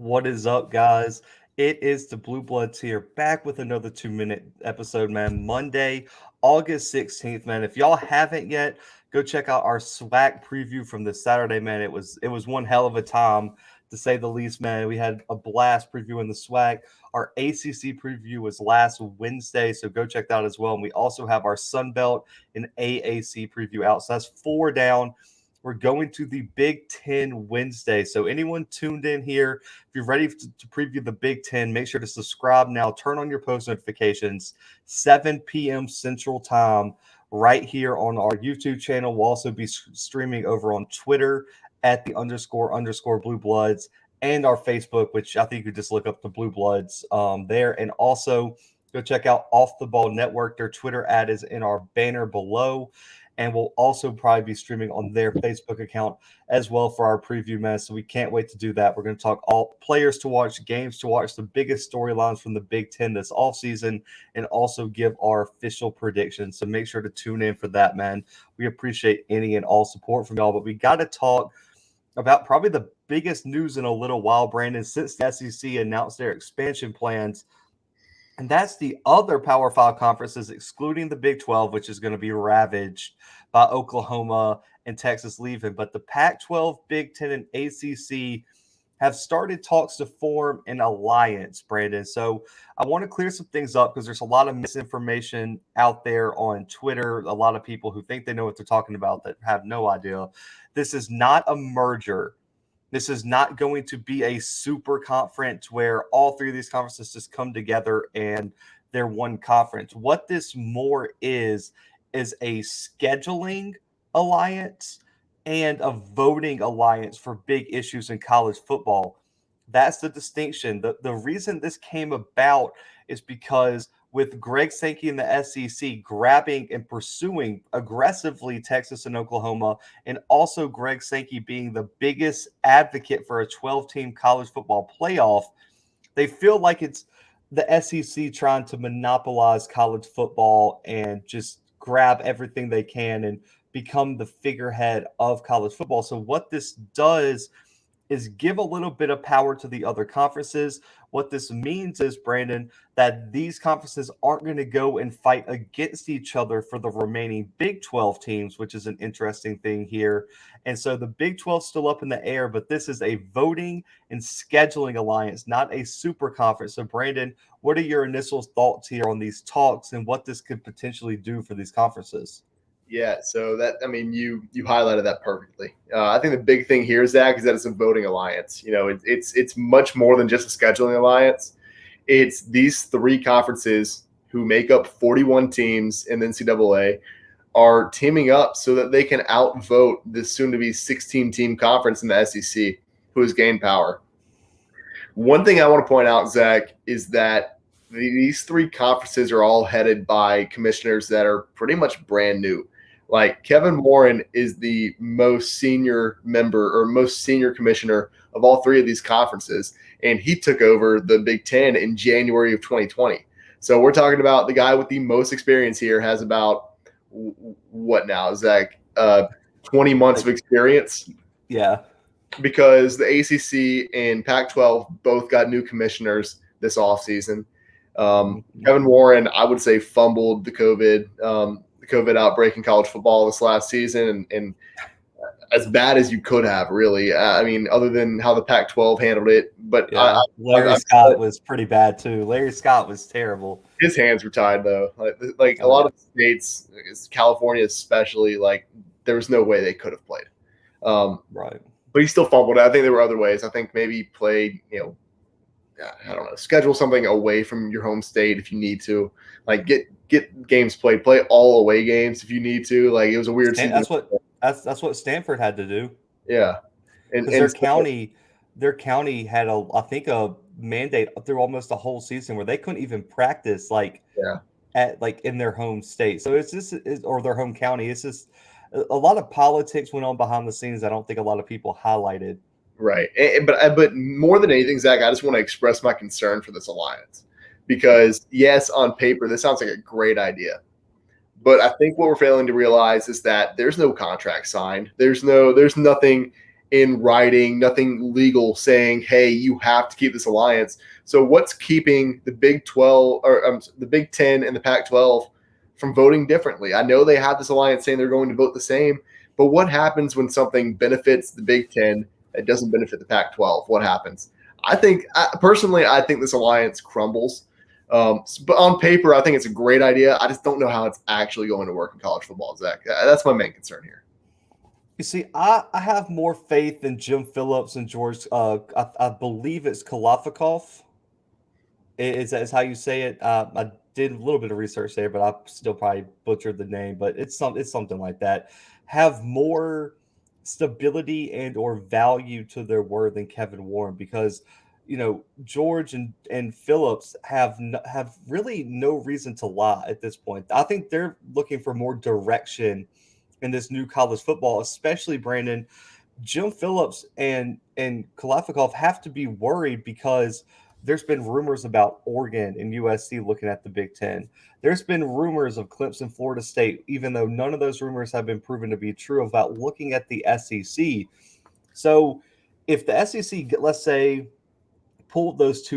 What is up, guys? It is the Bluebloods here, back with another 2-minute episode, man. Monday, August 16th, man. If y'all haven't yet, go check out our SWAC preview from this Saturday, man. It was one hell of a time, to say the least, man. We had a blast previewing the SWAC. Our ACC preview was last Wednesday, so go check that out as well. And we also have our Sun Belt and AAC preview out. So that's 4 down. We're going to the Big-10 Wednesday. So anyone tuned in here, if you're ready to preview the Big-10, make sure to subscribe now. Turn on your post notifications. 7 p.m. Central Time right here on our YouTube channel. We'll also be streaming over on Twitter at the __ Blue Bloods, and our Facebook, which I think you just look up the Blue Bloods there. And also go check out Off the Ball Network. Their Twitter ad is in our banner below. And we'll also probably be streaming on their Facebook account as well for our preview, man. So we can't wait to do that. We're going to talk all players to watch, games to watch, the biggest storylines from the Big-10 this offseason, and also give our official predictions. So make sure to tune in for that, man. We appreciate any and all support from y'all. But we got to talk about probably the biggest news in a little while, Brandon, since the SEC announced their expansion plans. And that's the other Power 5 conferences, excluding the Big-12, which is going to be ravaged by Oklahoma and Texas leaving. But the Pac-12, Big-10, and ACC have started talks to form an alliance, Brandon. So I want to clear some things up because there's a lot of misinformation out there on Twitter. A lot of people who think they know what they're talking about that have no idea. This is not a merger. This is not going to be a super conference where all 3 of these conferences just come together and they're one conference. What this more is a scheduling alliance and a voting alliance for big issues in college football. That's the distinction. The reason this came about is because with Greg Sankey and the SEC grabbing and pursuing aggressively Texas and Oklahoma, and also Greg Sankey being the biggest advocate for a 12-team college football playoff, they feel like it's the SEC trying to monopolize college football and just grab everything they can and become the figurehead of college football. So what this does is give a little bit of power to the other conferences. What this means is, Brandon, that these conferences aren't going to go and fight against each other for the remaining Big 12 teams, which is an interesting thing here. And so the Big 12 is still up in the air, but this is a voting and scheduling alliance, not a super conference. So, Brandon, what are your initial thoughts here on these talks and what this could potentially do for these conferences? Yeah, so you highlighted that perfectly. I think the big thing here, Zach, is that it's a voting alliance. You know, it's much more than just a scheduling alliance. It's these 3 conferences who make up 41 teams in the NCAA are teaming up so that they can outvote this soon-to-be 16-team conference in the SEC, who has gained power. One thing I want to point out, Zach, is that these 3 conferences are all headed by commissioners that are pretty much brand new. Like Kevin Warren is the most senior member or most senior commissioner of all 3 of these conferences, and he took over the Big-10 in January of 2020. So we're talking about the guy with the most experience here has about what now, Zach? 20 months of experience. Yeah. Because the ACC and Pac-12 both got new commissioners this offseason. Kevin Warren, I would say, fumbled the COVID outbreak in college football this last season, and as bad as you could have, really. I mean, other than how the Pac-12 handled it. But yeah, Larry Scott was pretty bad too. Larry Scott was terrible. His hands were tied, though. Like a lot of states, California especially, like there was no way they could have played. Right. But he still fumbled. I think there were other ways. I think maybe played, I don't know, schedule something away from your home state if you need to. Like get games played. Play all away games if you need to. Like it was a weird season. That's what Stanford had to do. Yeah, and their county had a mandate through almost the whole season where they couldn't even practice in their home state. So it's just or their home county. It's just a lot of politics went on behind the scenes. I don't think a lot of people highlighted. Right. But more than anything, Zach, I just want to express my concern for this alliance because, yes, on paper, this sounds like a great idea. But I think what we're failing to realize is that there's no contract signed. There's nothing in writing, nothing legal saying, hey, you have to keep this alliance. So what's keeping the Big 12 or the Big 10 and the Pac-12 from voting differently? I know they have this alliance saying they're going to vote the same, but what happens when something benefits the Big 10 that doesn't benefit the Pac-12? What happens? Personally, I think this alliance crumbles. But on paper, I think it's a great idea. I just don't know how it's actually going to work in college football, Zach. That's my main concern here. You see, I have more faith in Jim Phillips and George. I believe it's Kalafikov. Is how you say it. I did a little bit of research there, but I still probably butchered the name. But it's something like that. Have more stability and or value to their word than Kevin Warren, because George and Phillips have really no reason to lie at this point. I think they're looking for more direction in this new college football, especially Brandon. Jim Phillips and Kalafikov have to be worried because there's been rumors about Oregon and USC looking at the Big Ten. There's been rumors of Clemson, Florida State, even though none of those rumors have been proven to be true, about looking at the SEC. So if the SEC, let's say, pulled those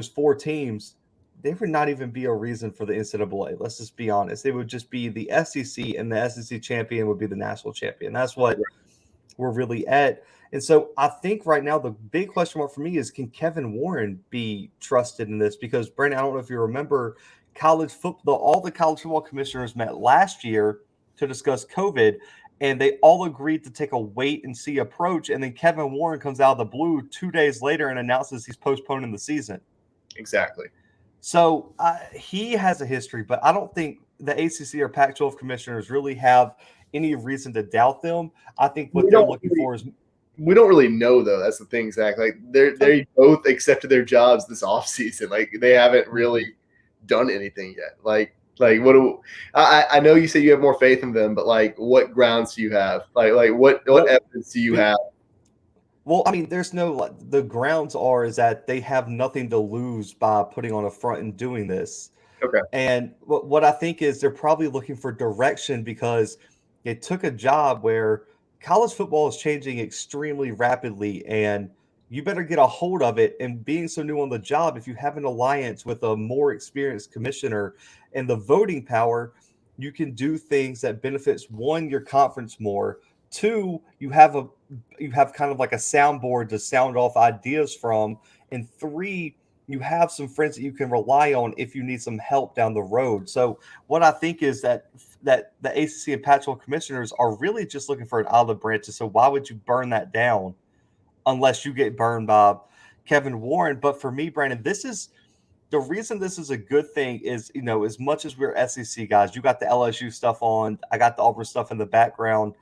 four teams, there would not even be a reason for the NCAA. Let's just be honest. It would just be the SEC, and the SEC champion would be the national champion. That's what we're really at. And so I think right now the big question mark for me is, can Kevin Warren be trusted in this? Because, Brandon, I don't know if you remember, college football, all the college football commissioners met last year to discuss COVID, and they all agreed to take a wait and see approach. And then Kevin Warren comes out of the blue 2 days later and announces he's postponing the season. Exactly. So he has a history, but I don't think the ACC or Pac-12 commissioners really have any reason to doubt them. I think what they're looking for is, we don't really know, though. That's the thing, Zach. Like they both accepted their jobs this offseason. Like they haven't really done anything yet. Like I know you say you have more faith in them, but like what grounds do you have? Like what evidence do you have? Well, I mean, there's no, the grounds is that they have nothing to lose by putting on a front and doing this. Okay. And what I think is they're probably looking for direction, because they took a job where college football is changing extremely rapidly, and you better get a hold of it. And being so new on the job, if you have an alliance with a more experienced commissioner and the voting power, you can do things that benefits, one, your conference more. Two, you have kind of like a soundboard to sound off ideas from. And three, you have some friends that you can rely on if you need some help down the road. So what I think is that the ACC and Pac-12 commissioners are really just looking for an olive branch. So why would you burn that down unless you get burned by Kevin Warren? But for me, Brandon, the reason this is a good thing is, as much as we're SEC guys, you got the LSU stuff on, I got the Auburn stuff in the background.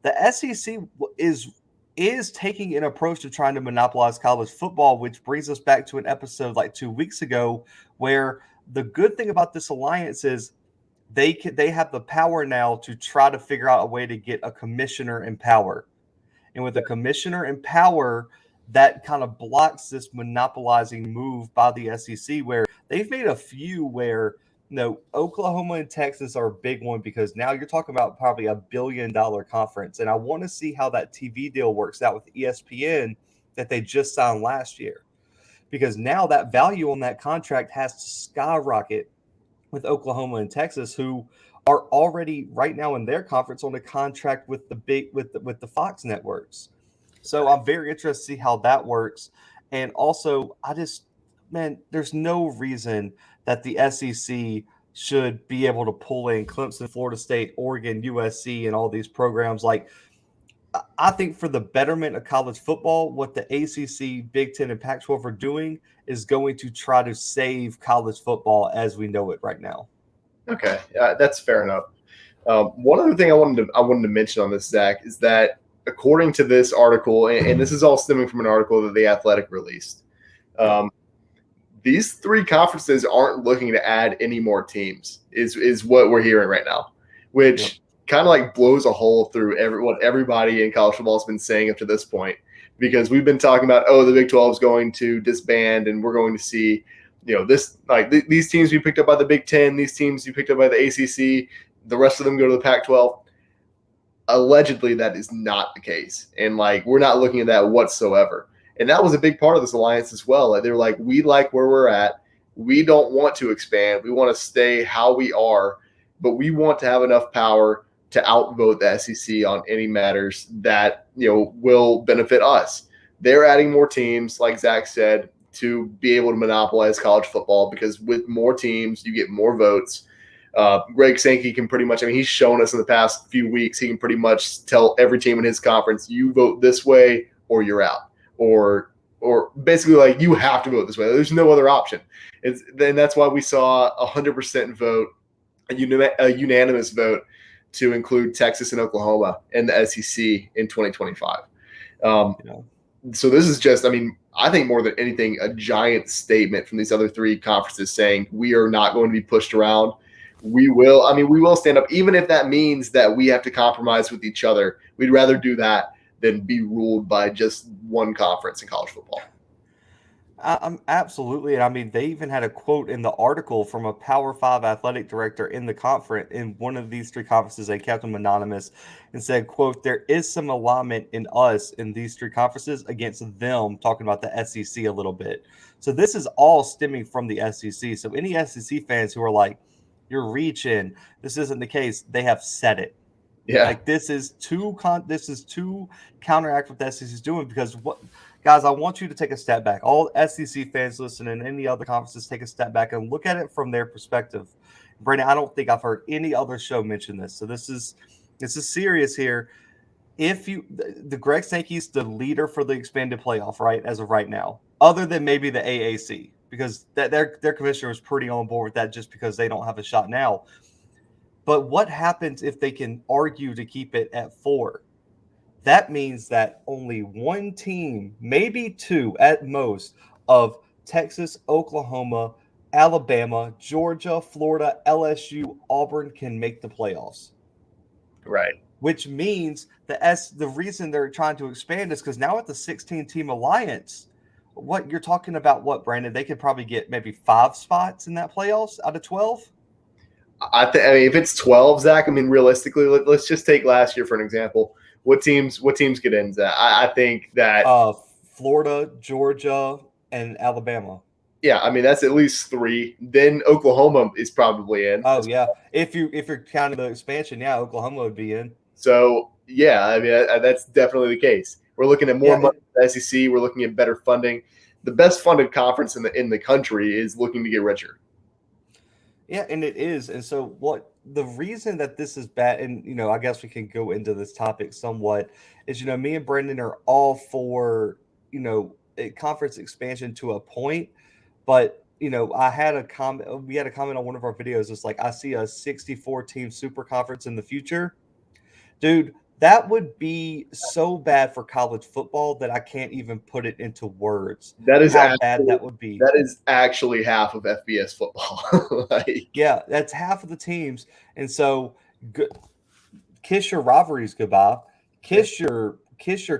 The SEC is taking an approach to trying to monopolize college football, which brings us back to an episode like 2 weeks ago, where the good thing about this alliance is they have the power now to try to figure out a way to get a commissioner in power. And with a commissioner in power, that kind of blocks this monopolizing move by the SEC, where they've made a few where, Oklahoma and Texas are a big one, because now you're talking about probably $1 billion conference. And I want to see how that TV deal works out with ESPN that they just signed last year, because now that value on that contract has to skyrocket with Oklahoma and Texas, who are already right now in their conference on a contract with the Fox networks. So I'm very interested to see how that works. And also, there's no reason that the SEC should be able to pull in Clemson, Florida State, Oregon, USC, and all these programs. Like, I think for the betterment of college football, what the ACC, Big 10, and Pac-12 are doing is going to try to save college football as we know it right now. Okay, that's fair enough. One other thing I wanted to mention on this, Zach, is that according to this article, and this is all stemming from an article that The Athletic released, these three conferences aren't looking to add any more teams, is what we're hearing right now, which kind of like blows a hole through what everybody in college football has been saying up to this point, because we've been talking about, the Big 12 is going to disband, and we're going to see, this, like these teams we picked up by the Big 10, these teams you picked up by the ACC, the rest of them go to the Pac-12. allegedly that is not the case. And like, we're not looking at that whatsoever. And that was a big part of this alliance as well. Like, they're like, we like where we're at. We don't want to expand. We want to stay how we are, but we want to have enough power to outvote the SEC on any matters that, will benefit us. They're adding more teams, like Zach said, to be able to monopolize college football, because with more teams, you get more votes. Greg Sankey can pretty much, he's shown us in the past few weeks, he can pretty much tell every team in his conference, you vote this way or you're out. Or basically, like, you have to vote this way. There's no other option. Then that's why we saw 100% vote, a unanimous vote to include Texas and Oklahoma in the SEC in 2025. So this is just, I think more than anything, a giant statement from these other three conferences saying we are not going to be pushed around. We will stand up, even if that means that we have to compromise with each other. We'd rather do that than be ruled by just one conference in college football. Absolutely. And they even had a quote in the article from a Power 5 athletic director in the conference, in one of these three conferences. They kept them anonymous and said, quote, there is some alignment in us in these three conferences against them, talking about the SEC a little bit. So this is all stemming from the SEC. So any SEC fans who are like, you're reaching, this isn't the case, they have said it. Yeah. Like, this is to counteract what the SEC is doing, because guys, I want you to take a step back. All SEC fans listening, any other conferences, take a step back and look at it from their perspective. Brandon, I don't think I've heard any other show mention this. So this is serious here. The Greg Sankey's the leader for the expanded playoff, right, as of right now, other than maybe the AAC, because their commissioner was pretty on board with that, just because they don't have a shot now. But what happens if they can argue to keep it at 4? That means that only one team, maybe two at most, of Texas, Oklahoma, Alabama, Georgia, Florida, LSU, Auburn can make the playoffs. Right. Which means the reason they're trying to expand is because now at the 16-team alliance, what you're talking about, Brandon? They could probably get maybe 5 spots in that playoffs out of 12. If it's 12, Zach, realistically, let's just take last year for an example. What teams get in, Zach? I think that Florida, Georgia, and Alabama. Yeah, that's at least 3. Then Oklahoma is probably in. Oh yeah, if you're counting the expansion, yeah, Oklahoma would be in. So yeah, that's definitely the case. We're looking at more money in the SEC. We're looking at better funding. The best funded conference in the country is looking to get richer. Yeah, and it is. And so the reason that this is bad, and I guess we can go into this topic somewhat, is me and Brendan are all for a conference expansion to a point, but I had a comment. We had a comment on one of our videos. It's like, I see a 64-team super conference in the future, dude. That would be so bad for college football that I can't even put it into words. That is how bad that would be. That is actually half of FBS football. Yeah, that's half of the teams. And so, kiss your rivalries goodbye. Kiss your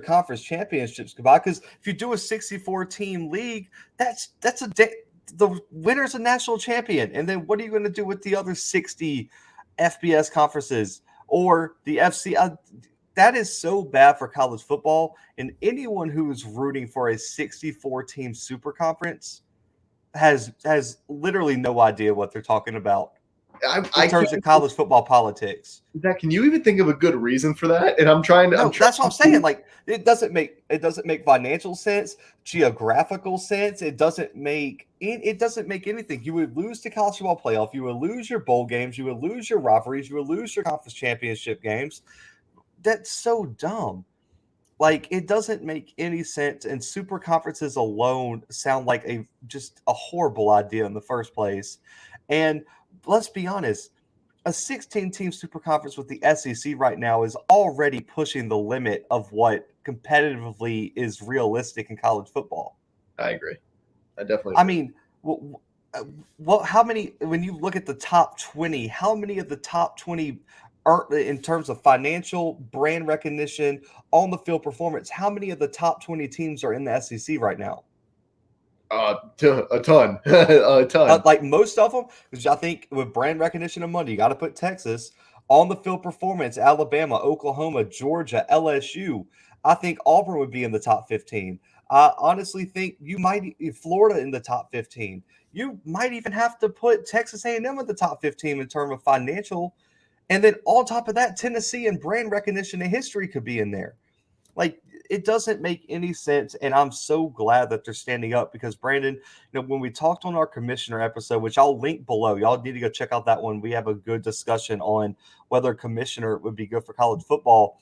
conference championships goodbye. Because if you do a 64-team league, the winner's a national champion. And then what are you going to do with the other 60 FBS conferences? Or the FC, that is so bad for college football. And anyone who is rooting for a 64-team super conference has literally no idea what they're talking about in terms of college football politics. Zach, can you even think of a good reason for that? And I'm trying to. No, that's what I'm saying. Like, it doesn't make financial sense, geographical sense. It doesn't make anything. You would lose the college football playoff. You would lose your bowl games. You would lose your rivalries. You would lose your conference championship games. That's so dumb. Like, it doesn't make any sense. And super conferences alone sound like just a horrible idea in the first place. And let's be honest, a 16-team super conference with the SEC right now is already pushing the limit of what competitively is realistic in college football. I agree. I definitely agree. How many, when you look at the top 20, how many of the top 20 are, in terms of financial, brand recognition, on the field performance, how many of the top 20 teams are in the SEC right now? A ton. A ton. Like most of them, because I think with brand recognition and money, you got to put Texas. On the field performance, Alabama, Oklahoma, Georgia, LSU. I think Auburn would be in the top 15. I honestly think you might Florida in the top 15. You might even have to put Texas A&M in the top 15 in terms of financial. And then on top of that, Tennessee and brand recognition and history could be in there. Like, it doesn't make any sense, and I'm so glad that they're standing up because Brandon, when we talked on our commissioner episode, which I'll link below, y'all need to go check out that one. We have a good discussion on whether commissioner would be good for college football.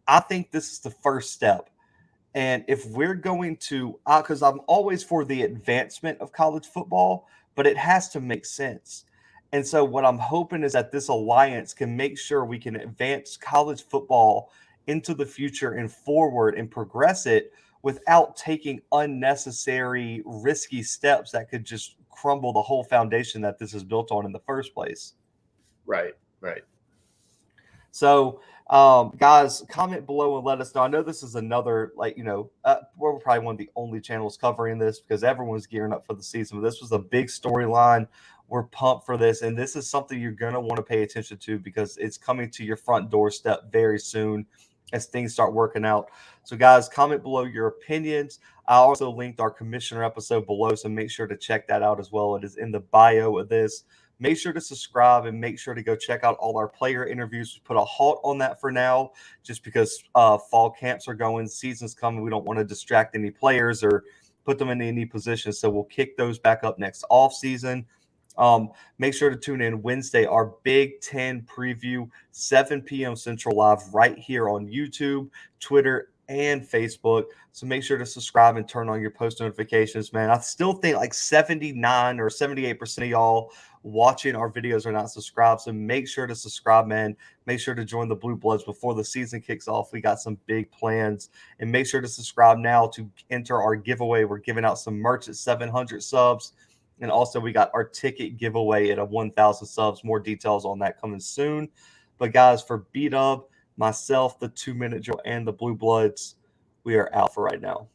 I think this is the first step. And if we're going to, because I'm always for the advancement of college football, but it has to make sense. And so what I'm hoping is that this alliance can make sure we can advance college football into the future and forward and progress it without taking unnecessary, risky steps that could just crumble the whole foundation that this is built on in the first place. Right, right. So, guys, comment below and let us know. I know this is another, we're probably one of the only channels covering this because everyone's gearing up for the season. But this was a big storyline. We're pumped for this. And this is something you're going to want to pay attention to because it's coming to your front doorstep very soon as things start working out. So, guys, comment below your opinions. I also linked our commissioner episode below, so make sure to check that out as well. It is in the bio of this. Make sure to subscribe and make sure to go check out all our player interviews. We put a halt on that for now just because fall camps are going, season's coming. We don't want to distract any players or put them in any position. So we'll kick those back up next off season. Make sure to tune in Wednesday, our Big 10 preview, 7 p.m. Central Live right here on YouTube, Twitter, and Facebook. So make sure to subscribe and turn on your post notifications, man. I still think like 79 or 78% of y'all watching our videos are not subscribed. So make sure to subscribe, man. Make sure to join the Blue Bloods before the season kicks off. We got some big plans. And make sure to subscribe now to enter our giveaway. We're giving out some merch at 700 subs. And also we got our ticket giveaway at 1,000 subs. More details on that coming soon. But guys, for B-Dub, myself, the 2 Minute Joe, and the Blue Bloods, we are out for right now.